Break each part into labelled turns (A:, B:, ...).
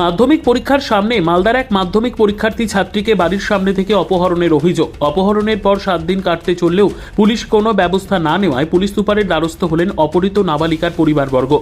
A: মাধ্যমিক পরীক্ষার সামনে মালদার এক মাধ্যমিক পরীক্ষার্থী ছাত্রীকে বাড়ির সামনে থেকে অপহরণের অভিযোগ। অপহরণের পর 7 দিন কাটতে চললেও পুলিশ কোনো ব্যবস্থা না নেওয়ায় পুলিশ সুপারের দ্বারস্থ হলেন অপহৃত নাবালিকার পরিবারবর্গ।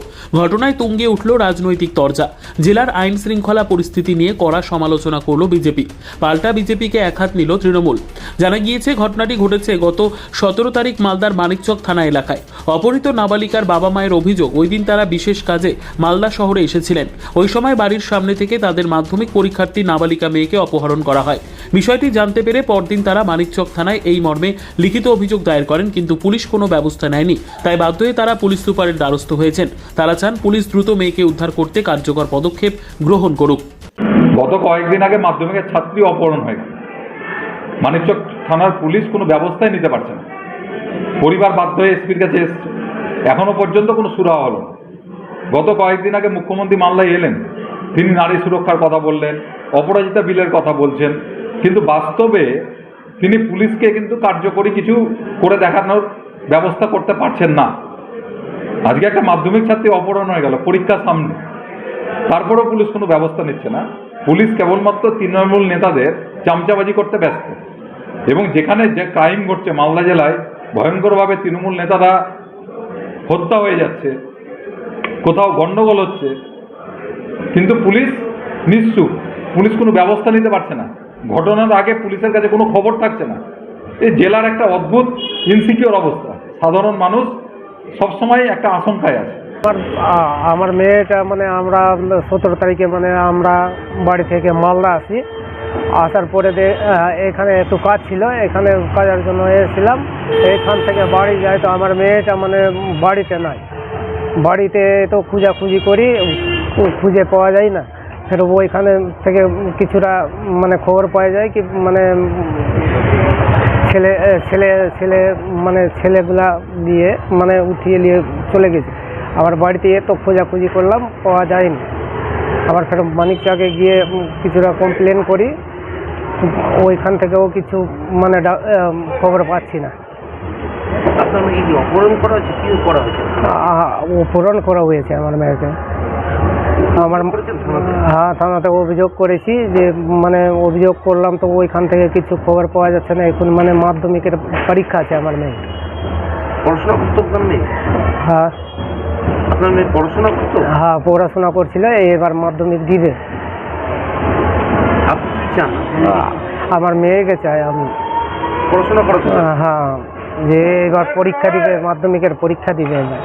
A: ঘটনায় তুঙ্গে উঠল রাজনৈতিক তরজা। জেলার আইন শৃঙ্খলা পরিস্থিতি নিয়ে কড়া সমালোচনা করল বিজেপি। পাল্টা বিজেপিকে একহাত নিল তৃণমূল। জানা গিয়েছে ঘটনাটি ঘটেছে গত 17 তারিখ মালদার মানিকচক থানা এলাকায়। অপহৃত নাবালিকার বাবা মায়ের অভিযোগ, ওই দিন তারা বিশেষ কাজে মালদা শহরে এসেছিলেন। ওই সময় বাড়ির সামনে থেকে তাদের মাধ্যমিক পরীক্ষার্থী নাবালিকা মেয়েকে অপহরণ করা হয়। বিষয়টি জানতে পেরে পরদিন তারা মানিকচক থানায় এই মর্মে লিখিত অভিযোগ দায়ের করেন, কিন্তু পুলিশ কোনো ব্যবস্থা নেয়নি। তাই বাধ্য হয়ে তারা পুলিশ সুপারের দ্বারস্থ হয়েছেন। তারা চান পুলিশ দ্রুত মেয়েকে উদ্ধার করতে কার্যকর পদক্ষেপ গ্রহণ করুক।
B: গত কয়েকদিন আগে মাধ্যমিকের ছাত্রী অপহরণ হয়ে গেল। মানিকচক থানার পুলিশ কোনো ব্যবস্থাই নিতে পারছে না। পরিবার বাধ্য হয়ে এসপির কাছে এসছে, এখনো পর্যন্ত কোনো সুরাহা হলো না। গত কয়েকদিন আগে মুখ্যমন্ত্রী মালদায় এলেন, তিনি নারী সুরক্ষার কথা বললেন, অপরাজিতা বিলের কথা বলছেন, কিন্তু বাস্তবে তিনি পুলিশকে কিন্তু কার্যকরী কিছু করে দেখানোর ব্যবস্থা করতে পারছেন না। আজকে একটা মাধ্যমিক ছাত্রী অপহরণ হয়ে গেল পরীক্ষার সামনে, তারপরেও পুলিশ কোনো ব্যবস্থা নিচ্ছে না। পুলিশ কেবলমাত্র তৃণমূল নেতাদের চামচাবাজি করতে ব্যস্ত, এবং যেখানে যে ক্রাইম ঘটছে মালদা জেলায়, ভয়ঙ্করভাবে তৃণমূল নেতারা হত্যা হয়ে যাচ্ছে, কোথাও গণ্ডগোল হচ্ছে, কিন্তু পুলিশ নিশ্চুপ। পুলিশ কোনো ব্যবস্থা নিতে পারছে না। ঘটনার আগে পুলিশের কাছে কোনো খবর থাকছে না। এই জেলার একটা অদ্ভুত ইনসিকিউর অবস্থা। সাধারণ মানুষ সবসময় একটা আশঙ্কায় আছে।
C: আমার মেয়েটা আমরা 17 তারিখে আমরা বাড়ি থেকে মালদা আসি। আসার পরে এখানে একটু কাজ ছিল, এখানে কাজের জন্য এসেছিলাম। এখান থেকে বাড়ি যাই তো আমার মেয়েটা বাড়িতে নাই। বাড়িতে তো খুঁজাখুঁজি করি, খুঁজে পাওয়া যায় না। ফের ওইখানে থেকে কিছুটা খবর পাওয়া যায় কি ছেলেগুলা দিয়ে উঠিয়ে নিয়ে চলে গেছে। আবার বাড়িতে তো খোঁজাখুঁজি করলাম, পাওয়া যায়নি। আবার ফের মানিকচকে গিয়ে কিছুটা কমপ্লেন করি, ওইখান থেকেও কিছু খবর পাচ্ছি না।
D: আপনার মেয়ে কি অপহরণ করা হয়েছে? কি করা হয়েছে?
C: অপহরণ করা হয়েছে আমার মেয়েকে। হ্যাঁ, থানাতে অভিযোগ করেছি, যে অভিযোগ করলাম, তো ওইখান থেকে কিছু খবর পাওয়া যাচ্ছে না। এখন মাধ্যমিকের পরীক্ষা আছে আমার মেয়ে।
D: পড়াশোনা করতো আপনার মেয়ে?
C: হ্যাঁ।
D: আপনার মেয়ে পড়াশোনা করতো?
C: হ্যাঁ, পড়াশোনা করছিল, এবার মাধ্যমিক দিবে।
D: আপনি কি চান?
C: আমার মেয়েকে চাই আমি
D: পড়াশোনা করাতে।
C: হ্যাঁ, যে এবার পরীক্ষা দিবে, মাধ্যমিকের পরীক্ষা দিবে এবার।